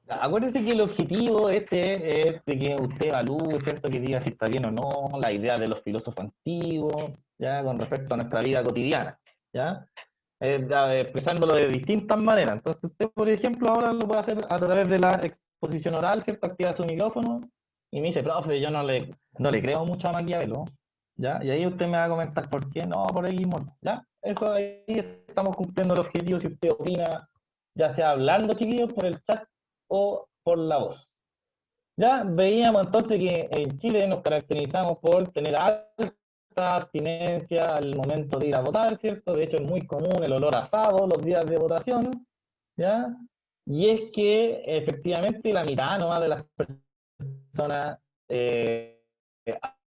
Acuérdese que el objetivo este es de que usted evalúe, ¿cierto? Que diga si está bien o no, la idea de los filósofos antiguos, ¿ya? Con respecto a nuestra vida cotidiana, ¿ya? Expresándolo de distintas maneras. Entonces usted, por ejemplo, ahora lo puede hacer a través de la exposición oral, ¿cierto? Activa su micrófono y me dice, profe, yo no le creo mucho a Maquiavelo, ¿ya? Y ahí usted me va a comentar por qué no, por X motivo, ¿ya? Eso ahí estamos cumpliendo el objetivo si usted opina, ya sea hablando, chiquillos, por el chat o por la voz. Ya veíamos entonces que en Chile nos caracterizamos por tener alta abstinencia al momento de ir a votar, ¿cierto? De hecho es muy común el olor a asado los días de votación, ¿ya? Y es que efectivamente la mitad nomás de las personas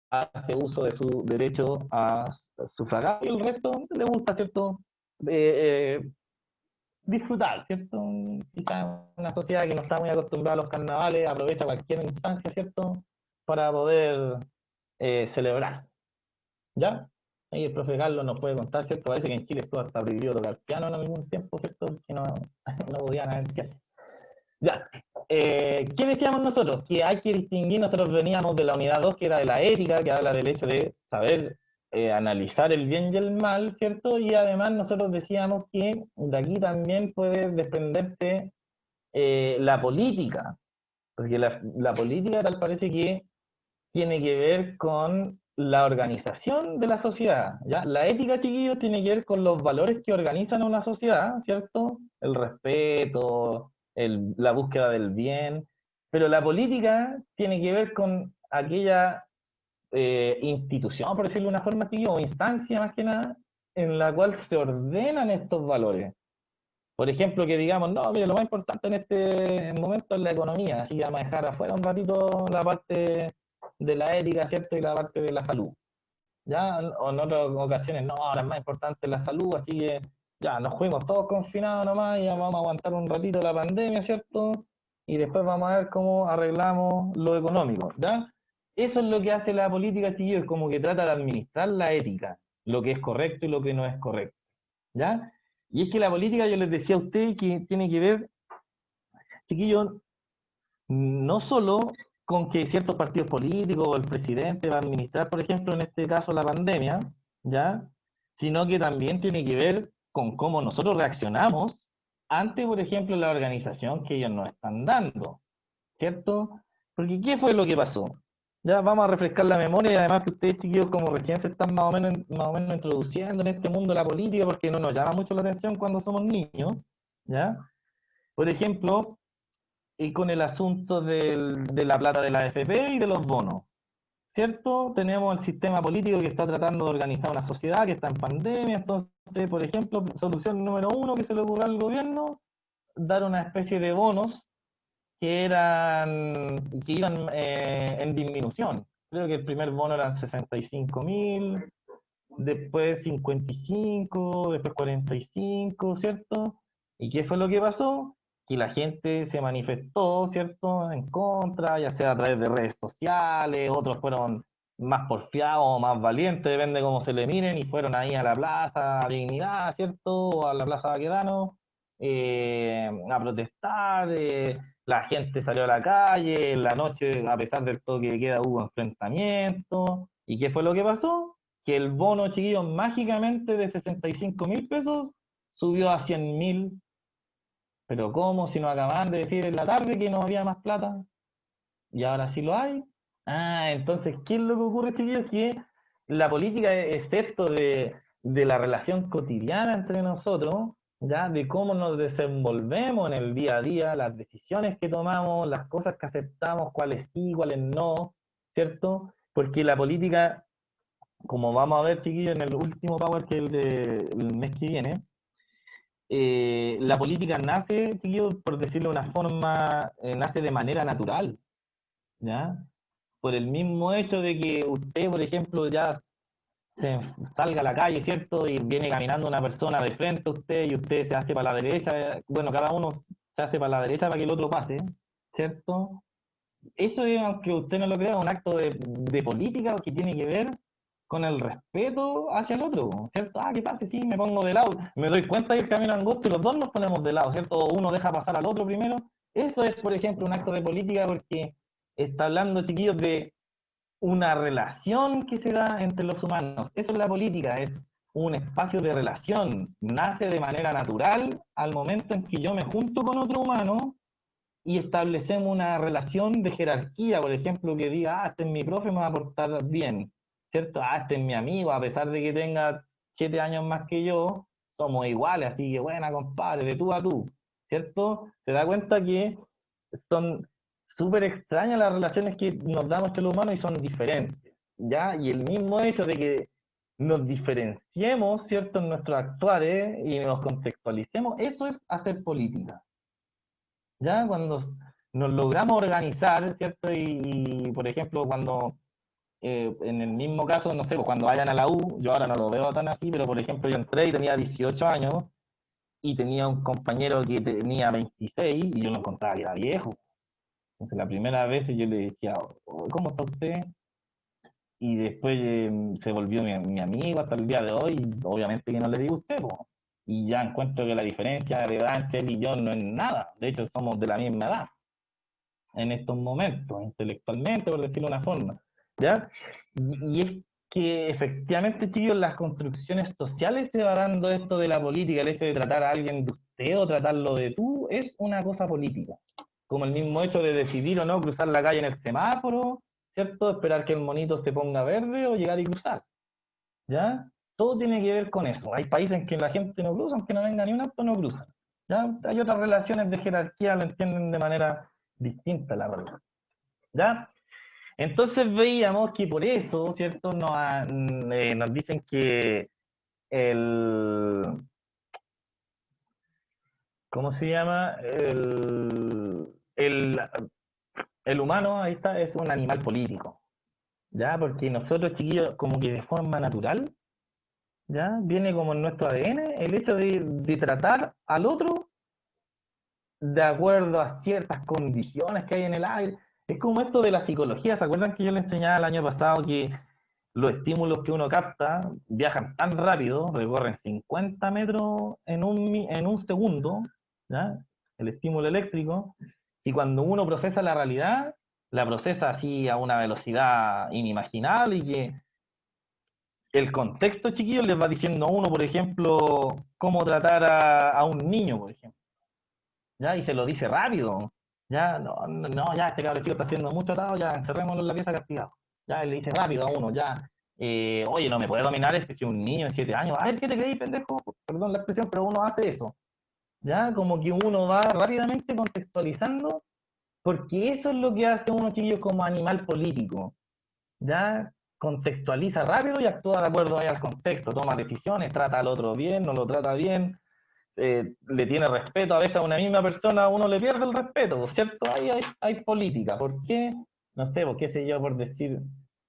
hace uso de su derecho a sufragar y el resto le gusta, ¿cierto? Eh, eh, disfrutar, ¿cierto? Quizás una sociedad que no está muy acostumbrada a los carnavales aprovecha cualquier instancia, ¿cierto? Para poder celebrar, ¿ya? Ahí el profe Carlos nos puede contar, ¿cierto? Parece que en Chile estuvo hasta prohibido tocar piano en algún tiempo, ¿cierto? Que no, no podían haber piano. Ya. ¿Qué decíamos nosotros? Que hay que distinguir, nosotros veníamos de la unidad 2 que era de la ética, que habla del hecho de saber analizar el bien y el mal, ¿cierto? Y además nosotros decíamos que de aquí también puede desprenderse la política, porque la política tal parece que tiene que ver con la organización de la sociedad, ¿ya? La ética, chiquillos, tiene que ver con los valores que organizan una sociedad, ¿cierto? El respeto, la búsqueda del bien, pero la política tiene que ver con aquella institución, por decirlo de una forma, chiquillos, o instancia más que nada, en la cual se ordenan estos valores. Por ejemplo, que digamos, no, mire, lo más importante en este momento es la economía, así que vamos a dejar afuera un ratito la parte de la ética, ¿cierto? Y la parte de la salud. ¿Ya? O en otras ocasiones, no, ahora es más importante la salud, así que ya, nos fuimos todos confinados nomás y ya vamos a aguantar un ratito la pandemia, ¿cierto? Y después vamos a ver cómo arreglamos lo económico, ¿ya? Eso es lo que hace la política, chiquillos, es como que trata de administrar la ética, lo que es correcto y lo que no es correcto. ¿Ya? Y es que la política, yo les decía a ustedes que tiene que ver, chiquillos, no solo con que ciertos partidos políticos o el presidente va a administrar, por ejemplo, en este caso la pandemia, ¿ya? Sino que también tiene que ver con cómo nosotros reaccionamos ante, por ejemplo, la organización que ellos nos están dando, ¿cierto? Porque ¿qué fue lo que pasó? Ya vamos a refrescar la memoria y además que ustedes, chiquillos, como recién se están más o menos introduciendo en este mundo de la política, porque no nos llama mucho la atención cuando somos niños, ¿ya? Por ejemplo, y con el asunto de la plata de la AFP y de los bonos, ¿cierto? Tenemos el sistema político que está tratando de organizar una sociedad que está en pandemia, entonces, por ejemplo, solución número uno que se le ocurrió al gobierno, dar una especie de bonos que iban en disminución. Creo que el primer bono eran 65.000, después 55, después 45, ¿cierto? ¿Y qué fue lo que pasó? Que la gente se manifestó, ¿cierto?, en contra, ya sea a través de redes sociales, otros fueron más porfiados o más valientes, depende de cómo se le miren, y fueron ahí a la Plaza Dignidad, ¿cierto?, o a la Plaza Baquedano, a protestar, la gente salió a la calle, en la noche, a pesar del toque de queda, hubo enfrentamientos, ¿y qué fue lo que pasó? Que el bono, chiquillos, mágicamente de 65.000 pesos subió a 100.000. Pero ¿cómo? Si nos acaban de decir en la tarde que no había más plata y ahora sí lo hay. Ah, entonces, ¿qué es lo que ocurre, chiquillos? Que la política, excepto de la relación cotidiana entre nosotros, ¿ya? De cómo nos desenvolvemos en el día a día, las decisiones que tomamos, las cosas que aceptamos, cuáles sí, cuáles no, ¿cierto? Porque la política, como vamos a ver, chiquillos, en el último Power que es el mes que viene, la política nace, chiquillos, por decirlo de una forma, nace de manera natural, ¿ya? Por el mismo hecho de que usted, por ejemplo, ya se salga a la calle, ¿cierto? Y viene caminando una persona de frente a usted y usted se hace para la derecha, bueno, cada uno se hace para la derecha para que el otro pase, ¿cierto? Eso es, aunque usted no lo crea, un acto de política que tiene que ver con el respeto hacia el otro, ¿cierto? Ah, ¿qué pasa? Sí, me pongo de lado, me doy cuenta que el camino es angosto y los dos nos ponemos de lado, ¿cierto? O uno deja pasar al otro primero. Eso es, por ejemplo, un acto de política porque está hablando, chiquillos, de una relación que se da entre los humanos. Eso es la política, es un espacio de relación. Nace de manera natural al momento en que yo me junto con otro humano y establecemos una relación de jerarquía, por ejemplo, que diga, ah, este es mi profe, me va a portar bien, ¿cierto? Ah, este es mi amigo, a pesar de que tenga 7 años más que yo, somos iguales, así que buena, compadre, de tú a tú, ¿cierto? Se da cuenta que son súper extrañas las relaciones que nos damos entre los humanos y son diferentes, ¿ya? Y el mismo hecho de que nos diferenciemos, ¿cierto?, en nuestros actuares y nos contextualicemos, eso es hacer política. Ya cuando nos logramos organizar, ¿cierto? Por ejemplo, cuando en el mismo caso, no sé, pues cuando vayan a la U, yo ahora no lo veo tan así, pero por ejemplo yo entré y tenía 18 años y tenía un compañero que tenía 26 y yo lo encontraba que era viejo. Entonces la primera vez yo le decía, "Oh, ¿cómo está usted?" Y después se volvió mi amigo hasta el día de hoy, y obviamente que no le digo usted, po. Y ya encuentro que la diferencia de edad entre él y yo no es nada, de hecho somos de la misma edad en estos momentos, intelectualmente, por decirlo de una forma, ¿ya? Y es que efectivamente, chicos, las construcciones sociales se va dando esto de la política, el hecho de tratar a alguien de usted o tratarlo de tú, es una cosa política. Como el mismo hecho de decidir o no cruzar la calle en el semáforo, ¿cierto? Esperar que el monito se ponga verde o llegar y cruzar, ¿ya? Todo tiene que ver con eso. Hay países en que la gente no cruza, aunque no venga ni un auto, no cruza. ¿Ya? Hay otras relaciones de jerarquía, lo entienden de manera distinta, la verdad. ¿Ya? Entonces veíamos que por eso, ¿cierto? Nos dicen que el, ¿cómo se llama? El humano, ahí está, es un animal político, ¿ya? Porque nosotros, chiquillos, como que de forma natural, ¿ya? Viene como en nuestro ADN el hecho de tratar al otro de acuerdo a ciertas condiciones que hay en el aire. Es como esto de la psicología. ¿Se acuerdan que yo les enseñaba el año pasado que los estímulos que uno capta viajan tan rápido, recorren 50 metros en un segundo, ¿ya? El estímulo eléctrico, y cuando uno procesa la realidad, la procesa así a una velocidad inimaginable y que el contexto, chiquillo, les va diciendo a uno, por ejemplo, cómo tratar a un niño, por ejemplo. ¿Ya? Y se lo dice rápido, ya, no, no, no, ya, este cabrón chico está haciendo mucho atado, ya, encerrémoslo en la pieza castigado. Ya, y le dice rápido a uno, ya, oye, no me puede dominar este si es un niño de 7 años, a ver, ¿qué te creí, pendejo? Perdón la expresión, pero uno hace eso, ya, como que uno va rápidamente contextualizando, porque eso es lo que hace uno, chiquillo, como animal político, ya, contextualiza rápido y actúa de acuerdo ahí al contexto, toma decisiones, trata al otro bien, no lo trata bien, le tiene respeto a veces a una misma persona, uno le pierde el respeto, ¿cierto? Ahí hay política. ¿Por qué? No sé, pues qué sé yo, por decir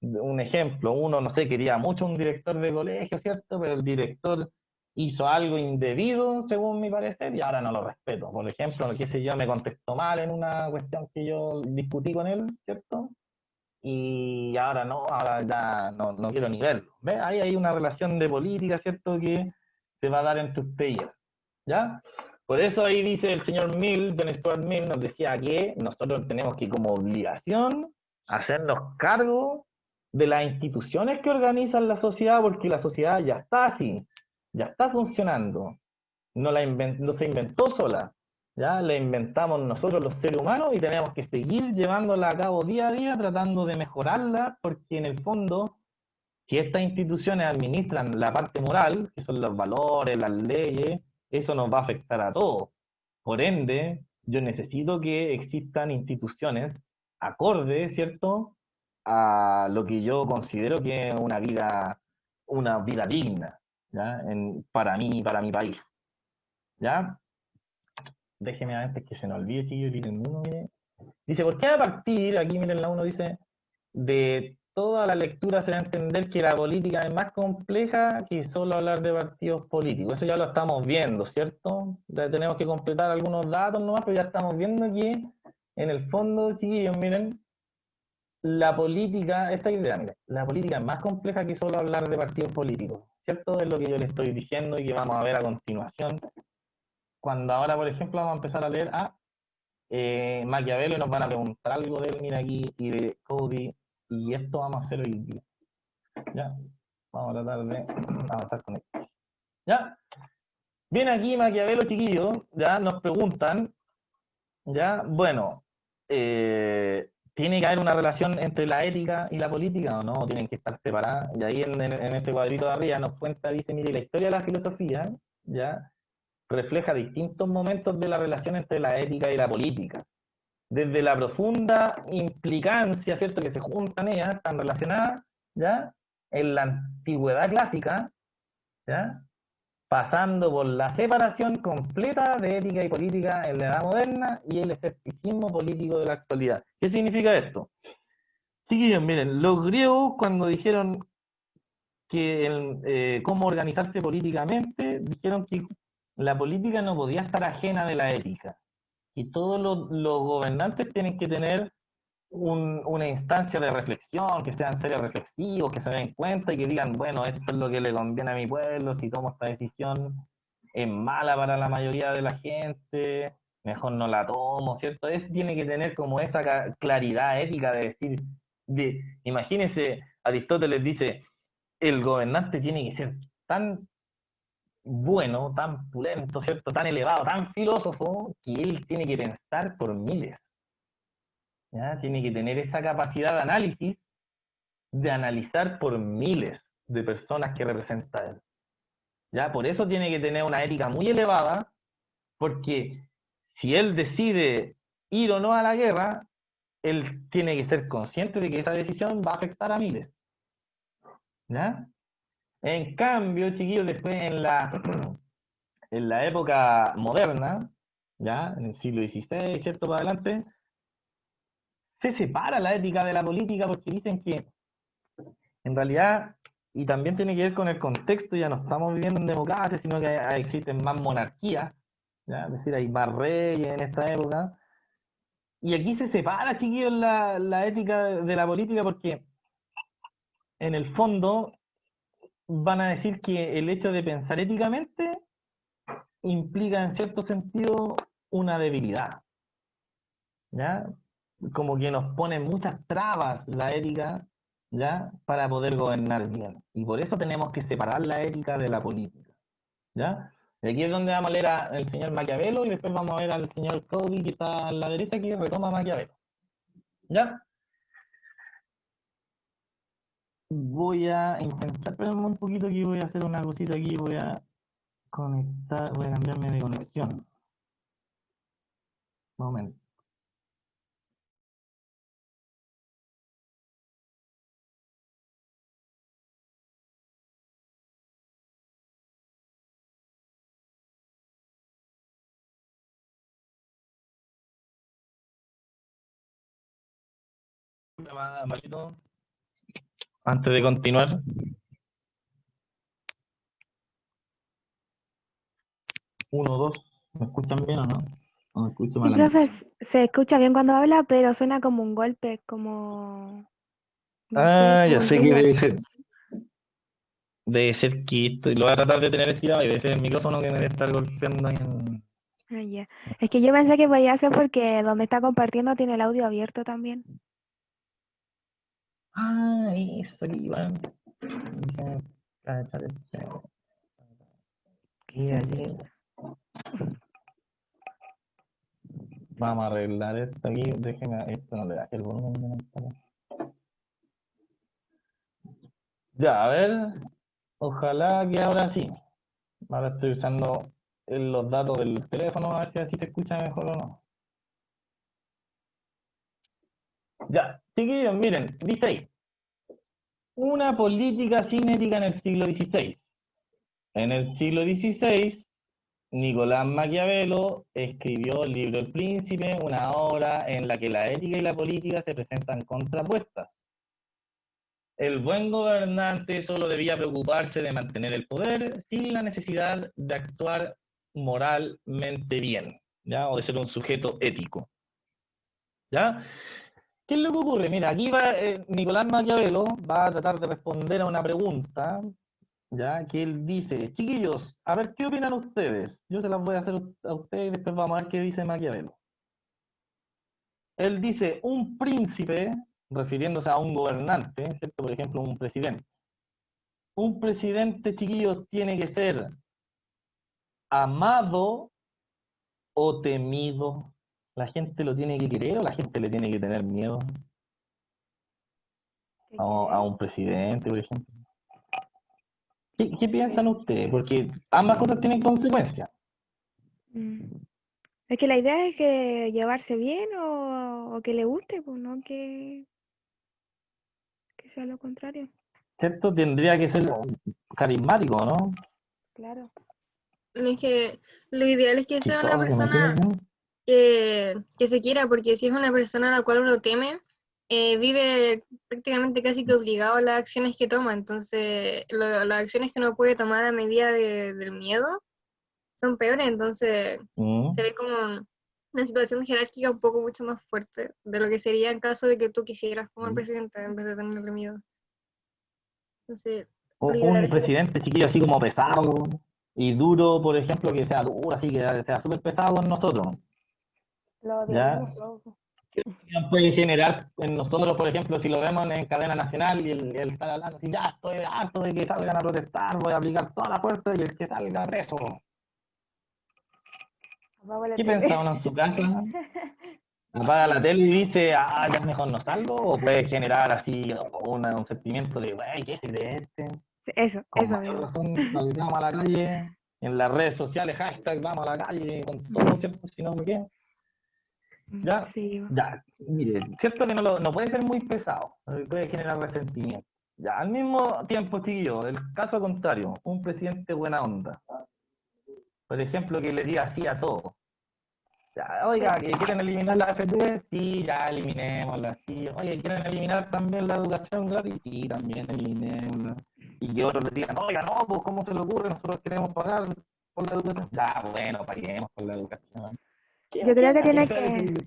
un ejemplo, uno, no sé, quería mucho un director de colegio, ¿cierto? Pero el director hizo algo indebido, según mi parecer, y ahora no lo respeto. Por ejemplo, qué sé yo, me contestó mal en una cuestión que yo discutí con él, ¿cierto? Y ahora no, ahora ya no quiero ni verlo. ¿Ves? Ahí hay una relación de política, ¿cierto? Que se va a dar entre usted y él. ¿Ya? Por eso ahí dice el señor Mill, John Stuart Mill, nos decía que nosotros tenemos que como obligación hacernos cargo de las instituciones que organizan la sociedad, porque la sociedad ya está así, ya está funcionando, no se inventó sola, ya la inventamos nosotros los seres humanos y tenemos que seguir llevándola a cabo día a día, tratando de mejorarla, porque en el fondo, si estas instituciones administran la parte moral, que son los valores, las leyes, eso nos va a afectar a todos. Por ende, yo necesito que existan instituciones acordes, ¿cierto?, a lo que yo considero que es una vida digna, ¿ya? Para mí y para mi país, ¿ya? Déjeme antes que se nos olvide, chicos, miren uno, mire. Dice, ¿por qué a partir, aquí miren la uno, dice, de toda la lectura se va a entender que la política es más compleja que solo hablar de partidos políticos? Eso ya lo estamos viendo, ¿cierto? Ya tenemos que completar algunos datos nomás, pero ya estamos viendo que en el fondo, chiquillos, miren, la política, esta idea, mira, la política es más compleja que solo hablar de partidos políticos, ¿cierto? Es lo que yo le estoy diciendo y que vamos a ver a continuación, cuando ahora, por ejemplo, vamos a empezar a leer a Maquiavelo y nos van a preguntar algo de él, mira aquí, y de Cody, y esto vamos a hacer hoy día, ¿ya? Vamos a tratar de avanzar con esto, ¿ya? Bien aquí Maquiavelo, chiquillos, ya nos preguntan, ya, bueno, ¿tiene que haber una relación entre la ética y la política o no? ¿Tienen que estar separadas? Y ahí en este cuadrito de arriba nos cuenta, dice, mire, la historia de la filosofía, ya, refleja distintos momentos de la relación entre la ética y la política. Desde la profunda implicancia, ¿cierto?, que se juntan ellas, están relacionadas, ¿ya? En la antigüedad clásica, ¿ya? Pasando por la separación completa de ética y política en la edad moderna y el escepticismo político de la actualidad. ¿Qué significa esto? Chiquillos, miren, los griegos cuando dijeron que cómo organizarse políticamente, dijeron que la política no podía estar ajena de la ética. Y todos los gobernantes tienen que tener una instancia de reflexión, que sean serios reflexivos, que se den cuenta y que digan, bueno, esto es lo que le conviene a mi pueblo, si tomo esta decisión es mala para la mayoría de la gente, mejor no la tomo, ¿cierto? Tiene que tener como esa claridad ética de decir, imagínense, Aristóteles dice, el gobernante tiene que ser tan bueno, tan pulento, ¿cierto? Tan elevado, tan filósofo, que él tiene que pensar por miles. ¿Ya? Tiene que tener esa capacidad de análisis, de analizar por miles de personas que representa él. ¿Ya? Por eso tiene que tener una ética muy elevada, porque si él decide ir o no a la guerra, él tiene que ser consciente de que esa decisión va a afectar a miles. ¿Ya? En cambio, chiquillos, después en la época moderna, ¿ya? En el siglo XVI, ¿cierto? Para adelante, se separa la ética de la política porque dicen que en realidad, y también tiene que ver con el contexto, ya no estamos viviendo en democracia, sino que existen más monarquías, ¿ya? Es decir, hay más reyes en esta época. Y aquí se separa, chiquillos, la ética de la política porque en el fondo van a decir que el hecho de pensar éticamente implica en cierto sentido una debilidad, ¿ya? Como que nos pone muchas trabas la ética, ¿ya? Para poder gobernar bien. Y por eso tenemos que separar la ética de la política, ¿ya? Y aquí es donde vamos a leer al señor Maquiavelo y después vamos a ver al señor Cody que está a la derecha que retoma Maquiavelo, ¿ya? Voy a intentar, espérame un poquito aquí, voy a hacer una cosita aquí, voy a conectar, voy a cambiarme de conexión. Un momento. Marito, antes de continuar, 1, 2, ¿me escuchan bien o no? ¿O me escucho Sí, mal a mí? profe, se escucha bien cuando habla, pero suena como un golpe, como, no sé, Ah, ya como un sé que timbre. debe ser que esto, lo voy a tratar de tener estirado y debe ser el micrófono que me debe estar golpeando ahí en... Ah, ya. Es que yo pensé que podía ser porque donde está compartiendo tiene el audio abierto también. Ah, eso aquí, bueno. Y Quizás aquí sí. vamos a arreglar esto aquí. Déjeme, esto no le da el volumen. Ya, a ver. Ojalá que ahora sí. Ahora estoy usando los datos del teléfono a ver si así se escucha mejor o no. Ya, chiquillos, miren, dice ahí. Una política sin ética en el siglo XVI. En el siglo XVI, Nicolás Maquiavelo escribió el libro El Príncipe, una obra en la que la ética y la política se presentan contrapuestas. El buen gobernante solo debía preocuparse de mantener el poder sin la necesidad de actuar moralmente bien, ¿ya? O de ser un sujeto ético, ¿ya? ¿Qué es lo que ocurre? Mira, aquí va Nicolás Maquiavelo, va a tratar de responder a una pregunta, ya que él dice, chiquillos, a ver, ¿qué opinan ustedes? Yo se las voy a hacer a ustedes y después vamos a ver qué dice Maquiavelo. Él dice, un príncipe, refiriéndose a un gobernante, ¿cierto? Por ejemplo, un presidente. Un presidente, chiquillos, tiene que ser amado o temido. ¿La gente lo tiene que querer o la gente le tiene que tener miedo ¿Qué a querés? un presidente, por ejemplo? ¿Qué Eh, piensan ustedes? Porque ambas cosas tienen consecuencias. mm. Es que la idea es que llevarse bien o que le guste, pues no que sea lo contrario. ¿Cierto? Tendría que ser carismático, ¿no? Claro. Es que lo ideal es que sea una Chistoso, ¿se me entiende? persona que se quiera, porque si es una persona a la cual uno teme, vive prácticamente casi que obligado a las acciones que toma. Entonces, las acciones que uno puede tomar a medida del miedo son peores. Entonces, se Mm. ve como una situación jerárquica un poco mucho más fuerte de lo que sería en caso de que tú quisieras como el presidente en vez de tenerle miedo. Entonces, lo ideal Un es que presidente chiquillo así como pesado y duro, por ejemplo, que sea duro, así que sea súper pesado con nosotros, Lo ¿ya? odiaríamos todos. Puede generar en nosotros, por ejemplo, si lo vemos en cadena nacional y él está hablando así, ya estoy harto de que salgan a protestar, voy a aplicar toda la fuerza y el que salga preso. Apago la ¿Qué pensa tele. uno en su casa? Apaga la tele y dice, ah, ya mejor no salgo, o puede generar así un sentimiento de, güey, ¿qué es de este? Con Eso mayor mismo. razón, salgamos a la calle, en las redes sociales, hashtag, vamos a la calle, con todo, ¿cierto? Si no, ¿qué? Ya, Sí. ya, mire, cierto que no puede ser muy pesado, puede generar resentimiento. Ya, al mismo tiempo, chiquillo, el caso contrario, un presidente buena onda, por ejemplo, que le diga así a todo. Ya, oiga, Pero, que quieren eliminar la AFP, sí, ya eliminémosla, sí. Oye, quieren eliminar también la educación gratis, sí, también eliminémosla. Y que otros le digan, oiga, no, pues ¿cómo se le ocurre? Nosotros queremos pagar por la educación. Ya, bueno, paguemos por la educación. yo creo ¿Quién que piensa de eso?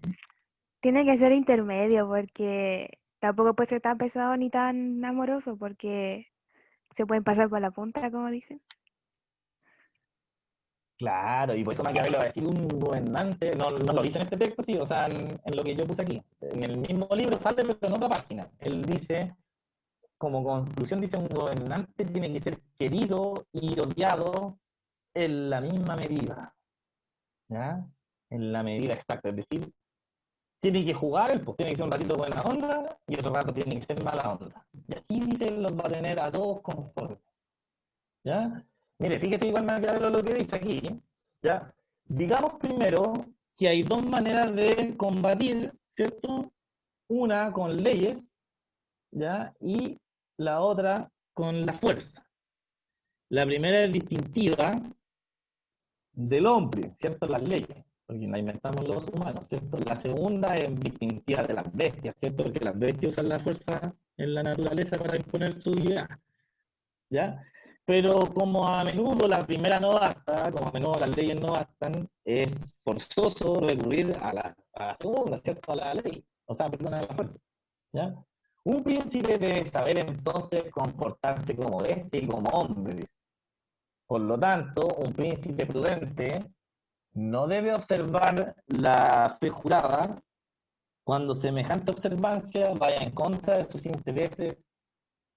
tiene que ser intermedio porque tampoco puede ser tan pesado ni tan amoroso porque se pueden pasar por la punta, como dicen. Claro, y por eso Maquiavelo va a decir un gobernante, no lo dice en este texto, sí, o sea, en lo que yo puse aquí. En el mismo libro sale, pero en otra página. Él dice, como conclusión, dice, un gobernante tiene que ser querido y odiado en la misma medida, ¿ya? En la medida exacta, es decir, tiene que jugar, pues tiene que ser un ratito buena onda y otro rato tiene que ser mala onda. Y así dice, los va a tener a todos conformes, ¿ya? Mire, fíjese igual Maquiavelo lo que dice aquí, ¿ya? Digamos primero que hay dos maneras de combatir, ¿cierto? Una con leyes, ¿ya? Y la otra con la fuerza. La primera es distintiva del hombre, ¿cierto? Las leyes, porque la inventamos los humanos, ¿cierto? La segunda es distintiva de las bestias, ¿cierto? Porque las bestias usan la fuerza en la naturaleza para imponer su idea, ¿ya? Pero como a menudo la primera no basta, como a menudo las leyes no bastan, es forzoso recurrir a la segunda, ¿cierto? A la ley, o sea, perdón, a la fuerza, ¿ya? Un príncipe debe saber entonces comportarse como bestia y como hombre. Por lo tanto, un príncipe prudente no debe observar la fe jurada cuando semejante observancia vaya en contra de sus intereses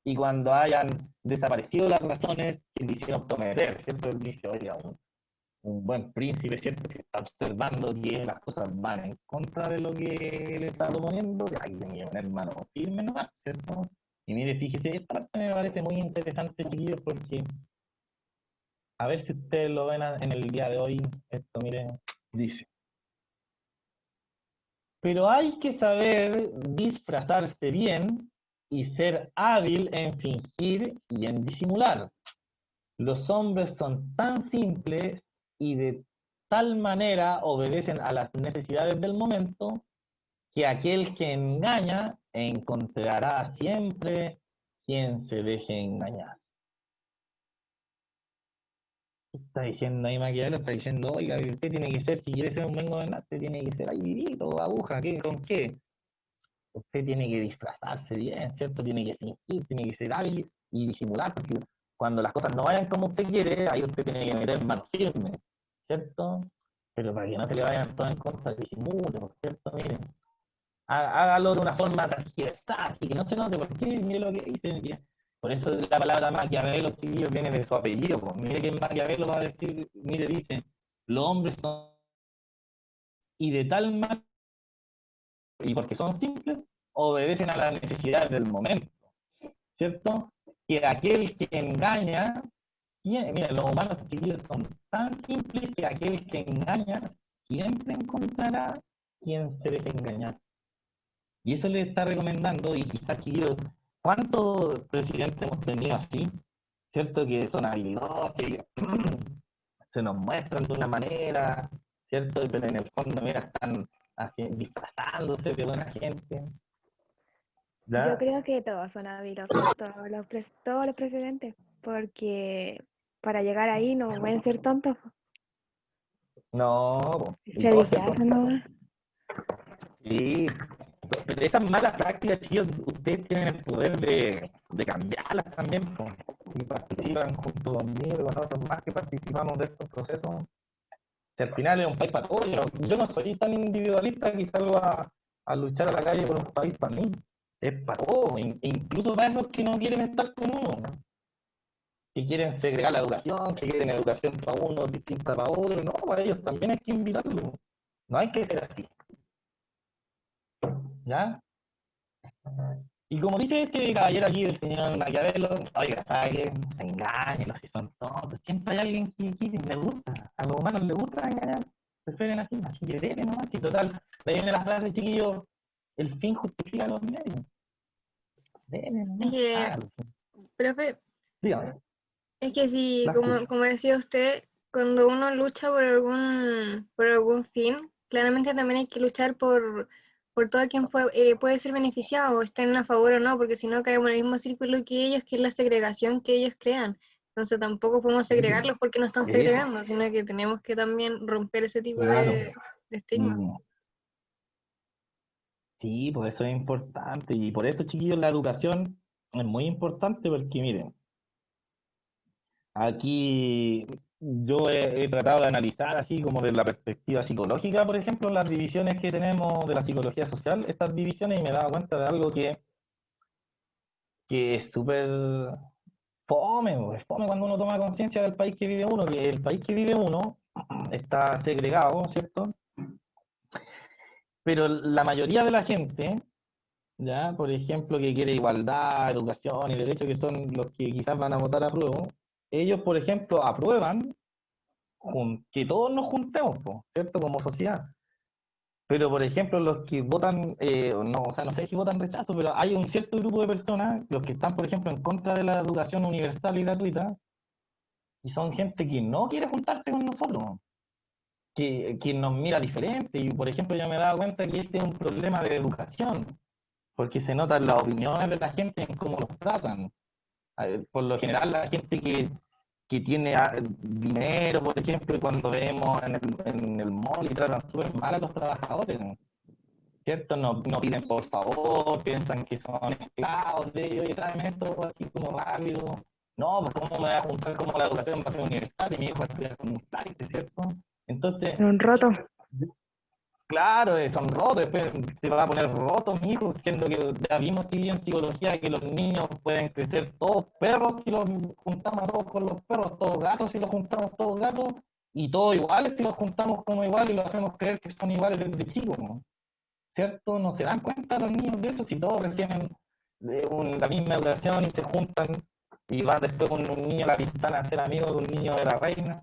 y cuando hayan desaparecido las razones que le hicieron prometer. Siempre dice, oiga, un buen príncipe, ¿cierto? Si está observando que las cosas van en contra de lo que le está proponiendo, hay que poner mano firme nomás, ¿cierto? Y mire, fíjese, esta parte me parece muy interesante, chiquillos, porque a ver si ustedes lo ven en el día de hoy. Esto, mire, dice. Pero hay que saber disfrazarse bien y ser hábil en fingir y en disimular. Los hombres son tan simples y de tal manera obedecen a las necesidades del momento que aquel que engaña encontrará siempre quien se deje engañar. Está diciendo ahí Maquiavelo, está diciendo, oiga, usted tiene que ser, si quiere ser un buen gobernante, tiene que ser ahí vivito, aguja, ¿qué, con qué? usted tiene que disfrazarse bien, ¿cierto? Tiene que fingir, tiene que ser hábil y disimular, porque cuando las cosas no vayan como usted quiere, ahí usted tiene que meter mano firme, ¿cierto? Pero para que no se le vayan todas en contra, disimule, ¿por cierto? Miren, hágalo de una forma transversal, así que no se note, porque mire lo que dice, por eso la palabra Maquiavelo, chiquillos, viene de su apellido, pues. Mire que Maquiavelo va a decir, mire, dice, los hombres son, y de tal manera, y porque son simples, obedecen a las necesidades del momento, ¿cierto? Que aquel que engaña, mira, los humanos chiquillos son tan simples que aquel que engaña siempre encontrará quien se deje engañar. Y eso le está recomendando, y quizás chiquillos, ¿cuántos presidentes hemos tenido así? ¿Cierto? Que son habilidosos, que se nos muestran de una manera, ¿cierto? Pero en el fondo, mira, están así, disfrazándose de buena gente. Yo ¿Ya? creo que todos son habilosos, todos los presidentes, porque para llegar ahí no pueden ser tontos, No, y se todos se disfrazan nomás. sí, pero esas malas prácticas, chicos, ustedes tienen el poder de cambiarlas también, pues. Si participan junto conmigo y con otros más que participamos de estos procesos, si al final es un país para todos, yo no soy tan individualista que salgo a luchar a la calle por un país para mí, es para todos, incluso para esos que no quieren estar con uno, ¿no? Que quieren segregar la educación, que quieren educación para uno, distinta para otro, no, para ellos también hay que invitarlos, no hay que ser así, ¿ya? Y como dice este caballero aquí, el señor Maquiavelo, oiga, ¿sabe qué? Engáñenlos si son tontos. Siempre hay alguien que le gusta. A los humanos les gusta engañar. Prefieren así que deben nomás. Y total, de ahí viene la frase, chiquillos, el fin justifica los medios. Deben Es nomás, que, hágalo. profe, Dígame, es que si, la escucho. como decía usted, cuando uno lucha por algún fin, claramente también hay que luchar por todo quien puede ser beneficiado, estén a favor o no, porque si no caemos en el mismo círculo que ellos, que es la segregación que ellos crean. Entonces tampoco podemos segregarlos porque no están Eso, segregando, sino que tenemos que también romper ese tipo claro. de estigma. Mm, sí, pues eso es importante. Y por eso, chiquillos, la educación es muy importante porque, miren, aquí yo he tratado de analizar así como de la perspectiva psicológica, por ejemplo, las divisiones que tenemos de la psicología social, estas divisiones, y me he dado cuenta de algo que es súper fome, es fome cuando uno toma conciencia del país que vive uno, que el país que vive uno está segregado, ¿cierto? Pero la mayoría de la gente, ya, por ejemplo, que quiere igualdad, educación y derechos, que son los que quizás van a votar a prueba, ellos, por ejemplo, aprueban que todos nos juntemos, po, ¿cierto? Como sociedad. Pero, por ejemplo, los que votan, no, o sea, no sé si votan rechazo, pero hay un cierto grupo de personas, los que están, por ejemplo, en contra de la educación universal y gratuita, y son gente que no quiere juntarse con nosotros, que nos mira diferente. Y, por ejemplo, yo me he dado cuenta que este es un problema de educación, porque se notan las opiniones de la gente en cómo los tratan. Por lo general, la gente que tiene dinero, por ejemplo, y cuando vemos en el mall y tratan súper mal a los trabajadores, ¿cierto? No, no piden por favor, piensan que son esclavos de ellos y traen esto aquí como rápido. No, pues ¿cómo me voy a juntar como la educación va a ser universal y mi hijo va a estudiar con un trámite, ¿cierto? Entonces, Un roto. claro, son rotos, después se va a poner roto, mi hijo, siendo que ya vimos que en psicología que los niños pueden crecer todos perros si los juntamos a todos con los perros, todos gatos si los juntamos todos gatos, y todos iguales si los juntamos como iguales y los hacemos creer que son iguales desde chicos, ¿no? ¿Cierto? No se dan cuenta los niños de eso si todos reciben la misma educación y se juntan y va después un niño a la pistana a ser amigo de un niño de la reina.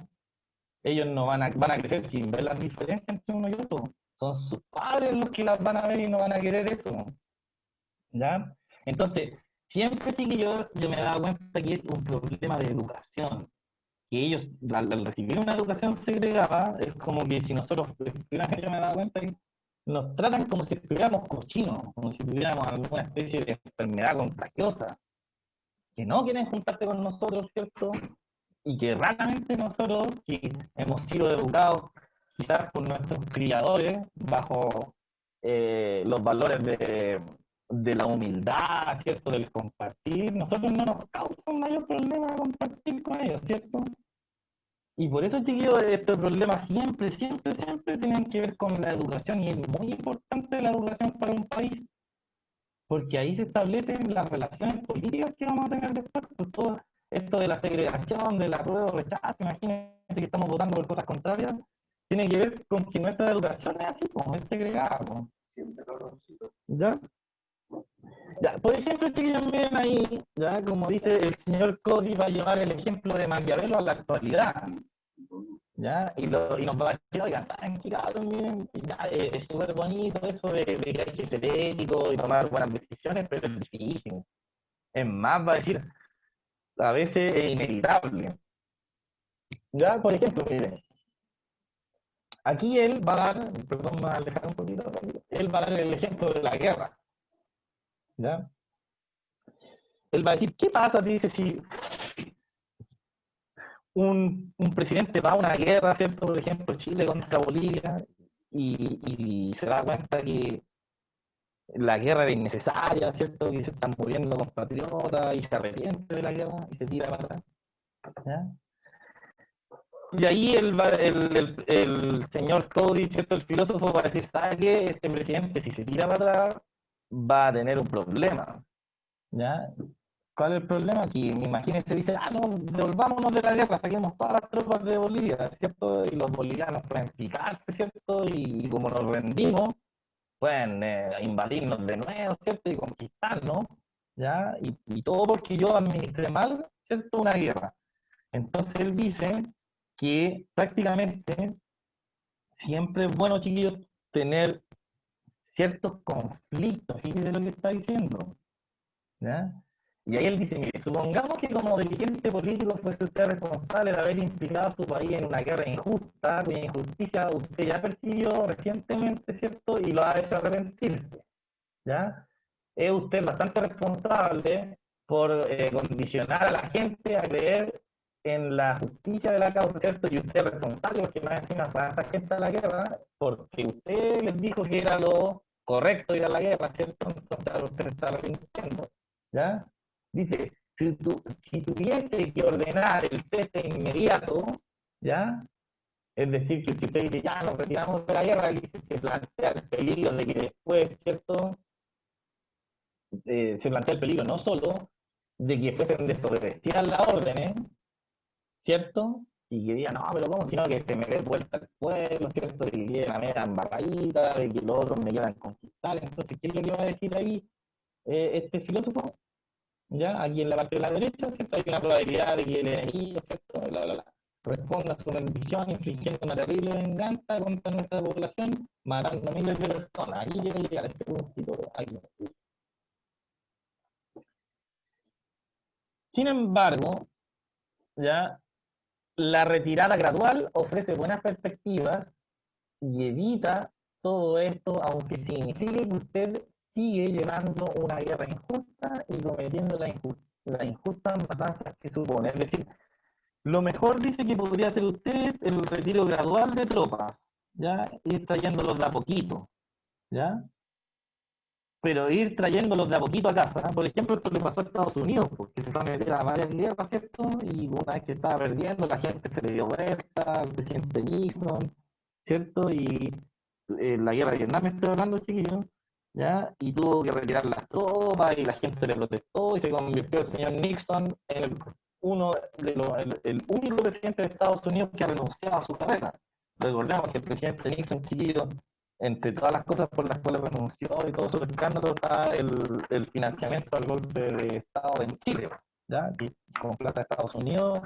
Ellos no van a crecer sin ver las diferencias entre uno y otro. Son sus padres los que las van a ver y no van a querer eso. ¿Ya? Entonces, siempre, chiquillos, yo me he dado cuenta que es un problema de educación. Que ellos, al recibir una educación segregada, es como que si nosotros, efectivamente, yo me he dado cuenta que nos tratan como si estuviéramos cochinos, como si tuviéramos alguna especie de enfermedad contagiosa, que no quieren juntarse con nosotros, ¿cierto? Y que raramente nosotros, que hemos sido educados quizás por nuestros criadores bajo los valores de la humildad, ¿cierto? Del compartir, nosotros no nos causa un mayor problema compartir con ellos, ¿cierto? Y por eso, chiquillos, estos problemas siempre, siempre, siempre tienen que ver con la educación, y es muy importante la educación para un país, porque ahí se establecen las relaciones políticas que vamos a tener después, pues todo esto de la segregación, del apruebo, rechazo, imagínense que estamos votando por cosas contrarias, tiene que ver con que nuestra educación es así, como es segregada, ¿no? ¿Ya? Ya, por ejemplo, chiquillos, miren ahí, ya, como dice el señor Cody, va a llevar el ejemplo de Maquiavelo a la actualidad, ¿ya? Y nos va a decir, oigan, ¿saben qué, cabrón? Miren, ya, es súper bonito eso de que hay que ser ético y tomar buenas decisiones, pero es difícil. Es más, va a decir, a veces es inevitable. Ya, por ejemplo, miren, aquí él va a dar, perdón, me voy a alejar un poquito, él va a dar el ejemplo de la guerra, ¿ya? Él va a decir, ¿qué pasa? Dice, si un presidente va a una guerra, ¿cierto? Por ejemplo, Chile contra Bolivia, y se da cuenta que la guerra era innecesaria, ¿cierto? Que se están muriendo compatriotas y se arrepiente de la guerra y se tira para atrás. ¿Ya? Y ahí el señor Cody, ¿cierto? El filósofo va a decir, ¿sabe qué? Este presidente, si se tira para atrás, va a tener un problema. ¿Ya? ¿Cuál es el problema? Aquí, imagínense, dice, no, devolvámonos de la guerra, saquemos todas las tropas de Bolivia, ¿cierto? Y los bolivianos pueden picarse, ¿cierto? Y como nos rendimos, pueden invadirnos de nuevo, ¿cierto? Y conquistarnos, ¿ya? Y todo porque yo administré mal, ¿cierto? Una guerra. Entonces él dice que prácticamente siempre es bueno, chiquillos, tener ciertos conflictos, fíjense lo que está diciendo, ¿ya? Y ahí él dice, mire, supongamos que como dirigente político fuese usted responsable de haber implicado a su país en una guerra injusta, cuya injusticia usted ya percibió recientemente, ¿cierto? Y lo ha hecho arrepentirse, ¿ya? Es usted bastante responsable por condicionar a la gente a creer en la justicia de la causa, ¿cierto? Y usted es responsable porque más encima fue a esa gente a la guerra porque usted les dijo que era lo correcto ir a la guerra, ¿cierto? Entonces ahora usted se está arrepintiendo, ¿ya? Dice, si tuviese que ordenar el cese inmediato, ¿ya? Es decir, que si usted dice, ya nos retiramos de la guerra, y se plantea el peligro de que después, ¿cierto? Se plantea el peligro no solo de que fuesen desobedecidas las órdenes, ¿cierto? Y que digan, no, pero ¿cómo? Sino que se me dé vuelta al pueblo, ¿cierto? De que quede la mera embarradita, de que los otros me quieran conquistar. Entonces, ¿qué es lo que va a decir ahí este filósofo? ¿Ya? Aquí en la parte de la derecha, ¿cierto? Hay una probabilidad de que el enemigo, ¿cierto? Responda a su rendición, infligiendo una terrible venganza contra nuestra población, matando miles de personas. Aquí quiero llegar a este puntito. Aquí. Sin embargo, ¿ya? La retirada gradual ofrece buenas perspectivas y evita todo esto, aunque signifique que usted sigue llevando una guerra injusta y cometiendo las injustas matanzas que supone. Es decir, lo mejor dice que podría hacer usted el retiro gradual de tropas, ¿ya? Ir trayéndolos de a poquito, ¿ya? Pero ir trayéndolos de a poquito a casa. Por ejemplo, esto le pasó a Estados Unidos, porque se fue a meter a varias guerras, ¿cierto? Y una vez que estaba perdiendo, la gente se le dio vuelta al presidente Nixon, ¿cierto? Y la guerra de Vietnam, estoy hablando, chiquillos, ¿ya? Y tuvo que retirar las tropas y la gente le protestó y se convirtió el señor Nixon en el único presidente de Estados Unidos que ha renunciado a su carrera. Recordemos que el presidente Nixon, chiquillos, entre todas las cosas por las cuales renunció y todo su escándalo está el financiamiento al golpe de Estado en Chile, ¿ya? Que con plata de Estados Unidos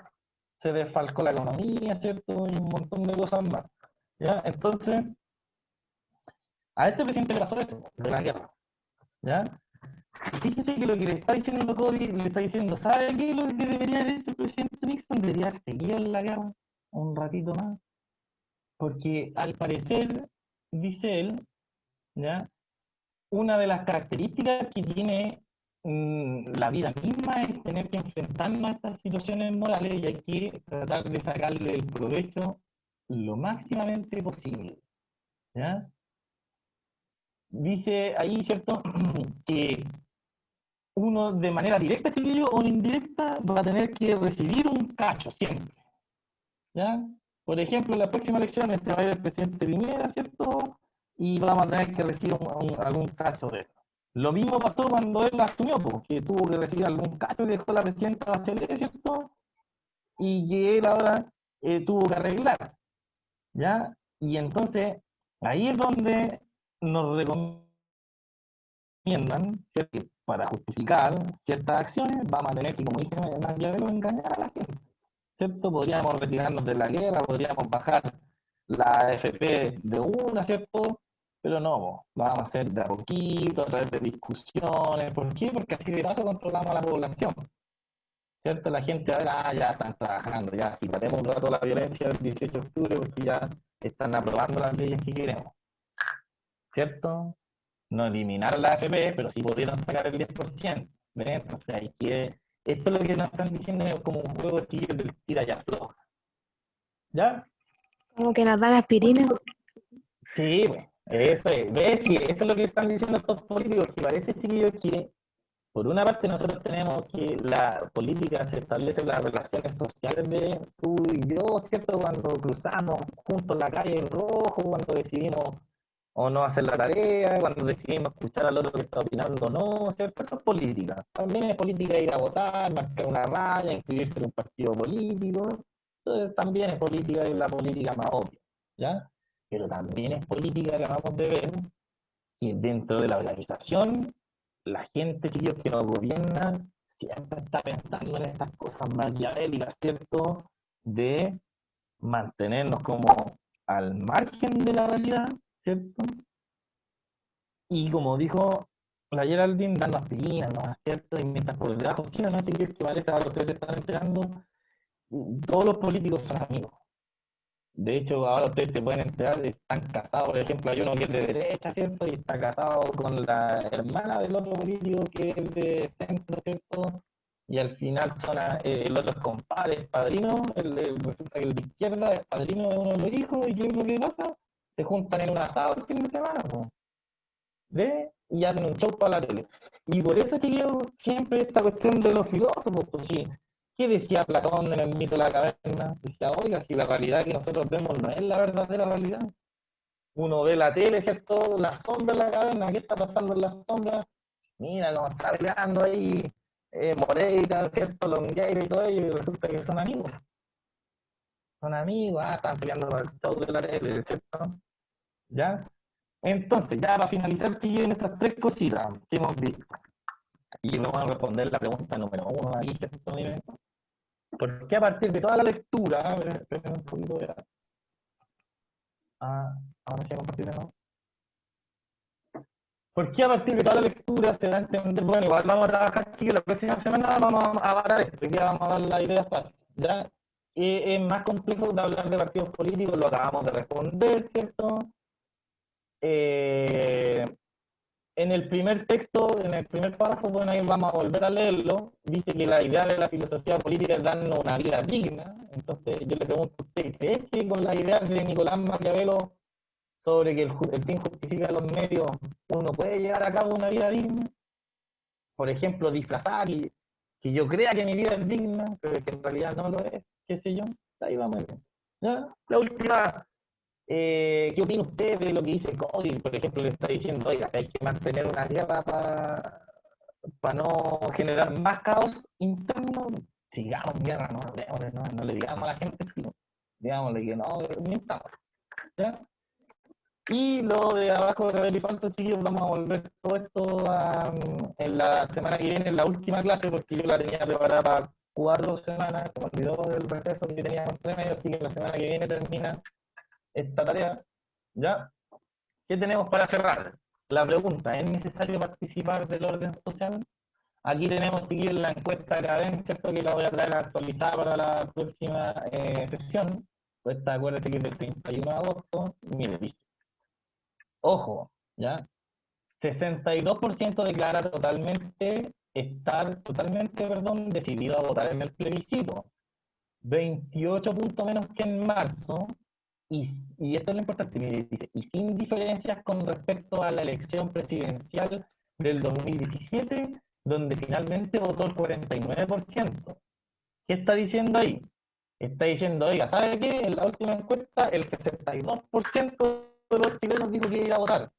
se desfalcó la economía, ¿cierto? Y un montón de cosas más, ¿ya? Entonces, a este presidente le pasó eso, de la guerra, ¿ya? Fíjese que lo que le está diciendo Cody, le está diciendo, ¿sabe qué es lo que debería haber hecho el presidente Nixon? Debería seguir en la guerra un ratito más, porque al parecer, dice él, ¿ya? Una de las características que tiene la vida misma es tener que enfrentarnos a estas situaciones morales y hay que tratar de sacarle el provecho lo máximamente posible, ¿ya? dice ahí, ¿cierto?, que uno de manera directa, chiquillo, o indirecta, va a tener que recibir un cacho siempre, ¿ya? Por ejemplo, en las próximas elecciones se va a ir el presidente Piñera, ¿cierto? Y vamos a tener que recibir algún cacho de él. Lo mismo pasó cuando él asumió, que tuvo que recibir algún cacho que dejó la presidenta Bachelet, ¿cierto? Y que él ahora tuvo que arreglar, ¿ya? Y entonces, ahí es donde nos recomiendan, ¿cierto?, que para justificar ciertas acciones vamos a tener que, como dice Maquiavelo, engañar a la gente, ¿cierto? Podríamos retirarnos de la guerra, podríamos bajar la AFP de una, ¿cierto? Pero no, lo vamos a hacer de a poquito, a través de discusiones. ¿Por qué? Porque así de paso controlamos a la población, ¿cierto? La gente ahora ya están trabajando, ya si paremos un rato la violencia del 18 de octubre porque ya están aprobando las leyes que queremos, ¿cierto? No eliminar la AFP, pero sí pudieron sacar el 10%, ¿ves? Entonces hay que... Esto es lo que nos están diciendo, es como un juego de tigres del tira y afloja, ¿ya? Como que nos dan aspirina. Sí, pues, eso es. ¿Ves? Sí, eso es lo que están diciendo estos políticos, que parece, chiquillos, que por una parte nosotros tenemos que la política se establece las relaciones sociales de tú y yo, ¿cierto? Cuando cruzamos juntos la calle en rojo, cuando decidimos o no hacer la tarea, cuando decidimos escuchar al otro que está opinando o no, ¿cierto? Eso es política. También es política ir a votar, marcar una raya, inscribirse en un partido político. Eso también es política y la política más obvia, ¿ya? Pero también es política que acabamos de ver que dentro de la organización, la gente, chicos, que nos gobierna, siempre está pensando en estas cosas maquiavélicas, ¿cierto? De mantenernos como al margen de la realidad, ¿cierto? Y como dijo la Geraldine, darnos aspirinas, ¿no? ¿Cierto? Y mientras por debajo, sí, no, chiquillos, que parece ahora ustedes se están enterando, todos los políticos son amigos. De hecho, ahora ustedes se pueden enterar, están casados, por ejemplo, hay uno que es de derecha, ¿cierto? Y está casado con la hermana del otro político que es de centro, ¿cierto? Y al final son el otro es compadre, es padrino, resulta que el de izquierda es padrino de uno de los hijos, ¿y qué es lo que pasa? Se juntan en un asado el fin de semana, ¿no? ¿Ve? Y hacen un show para la tele. Y por eso que yo siempre esta cuestión de los filósofos, pues sí, ¿qué decía Platón en el mito de la caverna? Decía, oiga, si la realidad que nosotros vemos no es la verdadera realidad. Uno ve la tele, ¿cierto? La sombra de la caverna, ¿qué está pasando en la sombra? Mira cómo está peleando ahí Moreira, ¿cierto? Longueira y todo ello, y resulta que son amigos. Son amigos, están peleando por el show de la tele, ¿cierto? ¿Ya? Entonces, ya para finalizar, siguen estas tres cositas que hemos visto. Y vamos a responder la pregunta número uno ahí, ¿cierto? ¿Por qué a partir de toda la lectura, a ver, esperen un poquito de... ahora sí, compartir, ¿no? ¿Por qué a partir de toda la lectura se da a entender? Bueno, igual vamos a trabajar, sí, la próxima semana vamos a abarcar esto, ya vamos a dar la idea fácil, ¿ya? Es más complejo de hablar de partidos políticos, lo acabamos de responder, ¿cierto? En el primer texto, en el primer párrafo, bueno, ahí vamos a volver a leerlo, dice que la idea de la filosofía política es darnos una vida digna. Entonces yo le pregunto a usted, ¿cree que con las ideas de Nicolás Maquiavelo sobre que el fin justifica los medios, uno puede llevar a cabo una vida digna? Por ejemplo, disfrazar y que yo crea que mi vida es digna, pero que en realidad no lo es, qué sé yo. Ahí vamos bien. ¿Ya? La última, ¿qué opina usted de lo que dice Cody? Por ejemplo, le está diciendo, oiga, hay que mantener una guerra para no generar más caos interno. Sigamos guerra, no le digamos a la gente, sino, digámosle que no, mintamos. ¿Ya? Y lo de abajo de Belifanto, chicos, vamos a volver todo esto en la semana que viene, en la última clase, porque yo la tenía preparada para 4 semanas, se me olvidó del receso que tenía entre medio, así que la semana que viene termina esta tarea. ¿Ya? ¿Qué tenemos para cerrar? La pregunta, ¿es necesario participar del orden social? Aquí tenemos seguir la encuesta de Cadén, ¿cierto? Que la voy a traer actualizada para la próxima sesión. Esta, acuérdense que es del 31 de agosto. Mire, dice, ojo, ¿ya? 62% declara estar totalmente, decidido a votar en el plebiscito. 28 puntos menos que en marzo, y esto es lo importante, mire, dice, y sin diferencias con respecto a la elección presidencial del 2017, donde finalmente votó el 49%. ¿Qué está diciendo ahí? Está diciendo, oiga, ¿sabe qué? En la última encuesta, el 62% de los chilenos dijo que iba a ir a votar.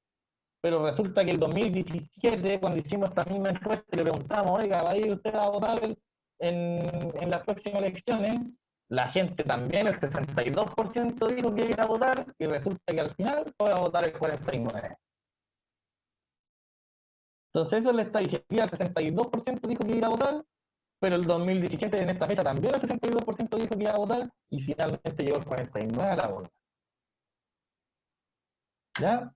Pero resulta que el 2017, cuando hicimos esta misma encuesta y le preguntamos, oiga, ¿va a ir usted a votar en las próximas elecciones? La gente también, el 62% dijo que iba a ir a votar, y resulta que al final fue a votar el 49%. Entonces eso le está diciendo, el 62% dijo que iba a ir a votar, pero el 2017 en esta fecha también el 62% dijo que iba a votar, y finalmente llegó el 49% a la urna. ¿Ya?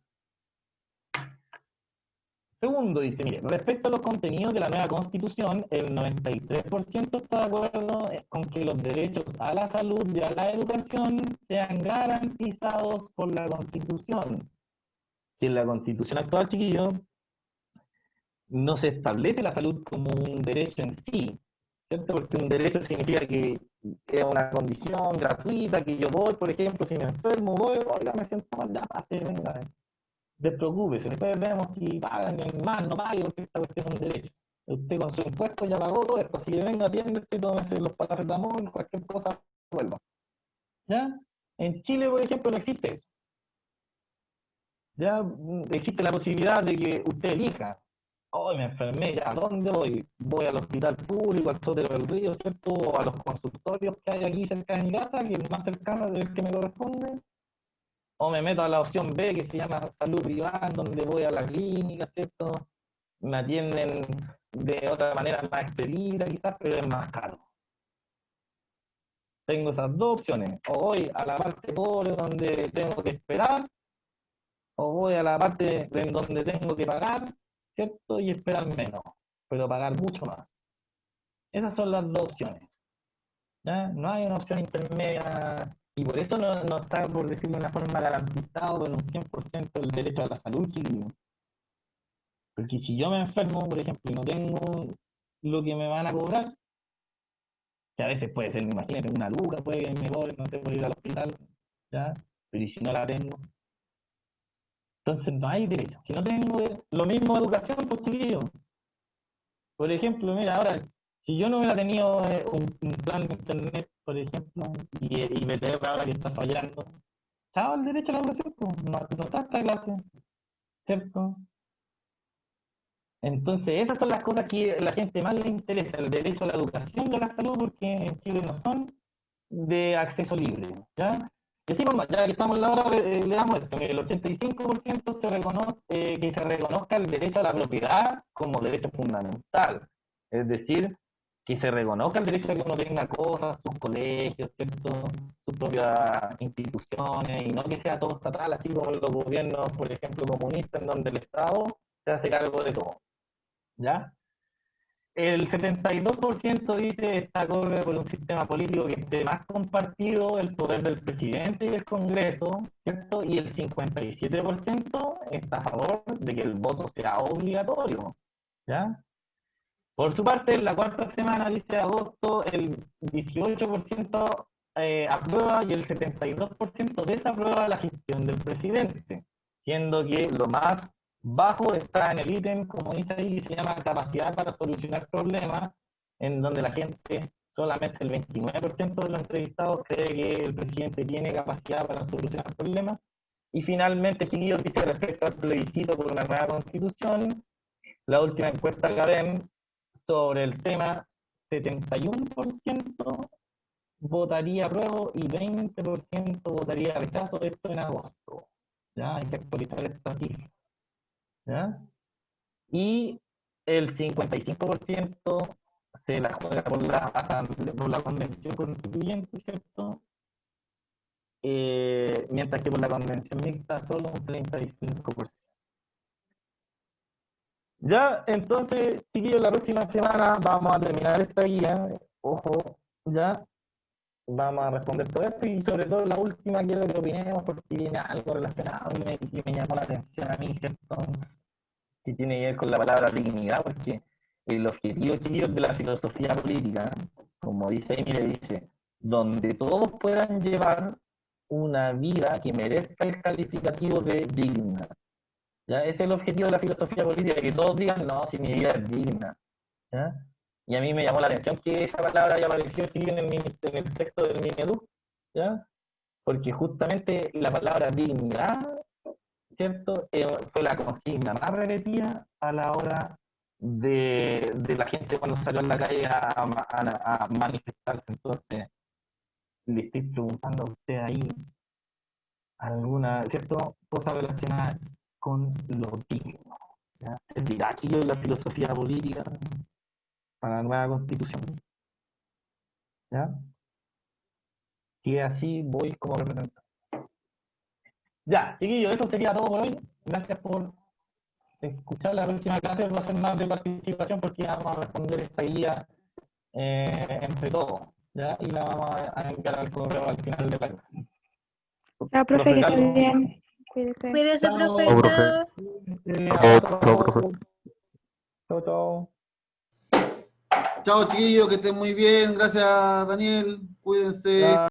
Segundo, dice, mire, respecto a los contenidos de la nueva Constitución, el 93% está de acuerdo con que los derechos a la salud y a la educación sean garantizados por la Constitución. Que en la Constitución actual, chiquillos, no se establece la salud como un derecho en sí, ¿cierto? Porque un derecho significa que es una condición gratuita, que yo voy, por ejemplo, si me enfermo, voy, oiga, me siento mal, ya pase, venga, despreocúpese, después vemos si pagan más, no pagan, porque esta cuestión es un derecho. Usted con su impuesto ya pagó todo esto, si venga, atiéndese, tómese los paracetamol, cualquier cosa, vuelva. ¿Ya? En Chile, por ejemplo, no existe eso. Ya existe la posibilidad de que usted elija, hoy me enfermé, ya, ¿a dónde voy? Voy al hospital público, al Sotero del Río, ¿cierto? O a los consultorios que hay aquí cerca de mi casa, que es el más cercano del que me corresponde. O me meto a la opción B, que se llama salud privada, donde voy a la clínica, ¿cierto? Me atienden de otra manera más expedita, quizás, pero es más caro. Tengo esas dos opciones. O voy a la parte pobre donde tengo que esperar, o voy a la parte en donde tengo que pagar, ¿cierto? Y esperar menos, pero pagar mucho más. Esas son las dos opciones. ¿Ya? No hay una opción intermedia, y por eso no está, por decirlo de una forma, garantizado en un 100% el derecho a la salud, chiquillos. Porque si yo me enfermo, por ejemplo, y no tengo lo que me van a cobrar, que a veces puede ser, imagínate, una luca, puede que me cobren, no sé, por ir al hospital, ¿ya? Pero ¿y si no la tengo? Entonces no hay derecho. Si no tengo lo mismo educación, pues chiquillos. Por ejemplo, mira, ahora, si yo no hubiera tenido un plan de internet, por ejemplo, y BTR ahora que está fallando, chao el derecho a la educación, pues, no está esta clase, ¿cierto? Entonces, esas son las cosas que a la gente más le interesa, el derecho a la educación y a la salud, porque en Chile no son de acceso libre, ¿ya? Y así, pues, ya que estamos en la hora, le damos esto, mire, el 85% se reconoce, que se reconozca el derecho a la propiedad como derecho fundamental, es decir, que se reconozca el derecho a que uno tenga cosas, sus colegios, ¿cierto? Sus propias instituciones, y no que sea todo estatal, así como los gobiernos, por ejemplo, comunistas, en donde el Estado se hace cargo de todo. ¿Ya? El 72% dice está acorde por un sistema político que esté más compartido el poder del presidente y el Congreso, ¿cierto? Y el 57% está a favor de que el voto sea obligatorio, ¿ya? Por su parte, en la cuarta semana, dice agosto, el 18% aprueba y el 72% desaprueba la gestión del presidente, siendo que lo más bajo está en el ítem, como dice ahí, que se llama capacidad para solucionar problemas, en donde la gente, solamente el 29% de los entrevistados cree que el presidente tiene capacidad para solucionar problemas. Y finalmente, chiquillos, dice respecto al plebiscito por una nueva constitución, la última encuesta Gavin sobre el tema, 71% votaría apruebo y 20% votaría rechazo, esto en agosto. ¿Ya? Hay que actualizar esta cifra. ¿Ya? Y el 55% se la juega por la convención constituyente, ¿cierto? Mientras que por la convención mixta solo un 35%. Ya, entonces, chiquillos, la próxima semana vamos a terminar esta guía. Ojo, ya vamos a responder todo esto y sobre todo la última quiero que opinemos porque tiene algo relacionado y me llamó la atención a mí, ¿cierto? Que tiene que ver con la palabra dignidad, porque el objetivo, chiquillos, de la filosofía política, como dice ahí, mire, dice, donde todos puedan llevar una vida que merezca el calificativo de digna. ¿Ya? Ese es el objetivo de la filosofía política, que todos digan, no, si mi vida es digna. ¿Ya? Y a mí me llamó la atención que esa palabra haya aparecido aquí en el texto del Mineduc, ¿ya? Porque justamente la palabra dignidad, ¿cierto? Fue la consigna más repetida a la hora de la gente cuando salió a la calle a manifestarse. Entonces, le estoy preguntando a usted ahí alguna, ¿cierto? Cosa relacionada con lo digno. ¿Ya? ¿Se dirá aquí hoy la filosofía política para la nueva constitución? ¿Ya? Si es así, voy como representante. Ya, chiquillos, eso sería todo por hoy. Gracias por escuchar. La próxima clase va a ser más de participación porque ya vamos a responder esta guía entre todos, ¿ya? Y la vamos a enviar al correo al final de la clase. Chao, profe, que esté Carlos. bien. Cuídese. Cuídese, Chao. profe, Chao, profe. chao. Abrazo a Chao, profe. todos. Chao, chao. Chao, chiquillos, que estén muy bien. Gracias, Daniel. Cuídense. Chao.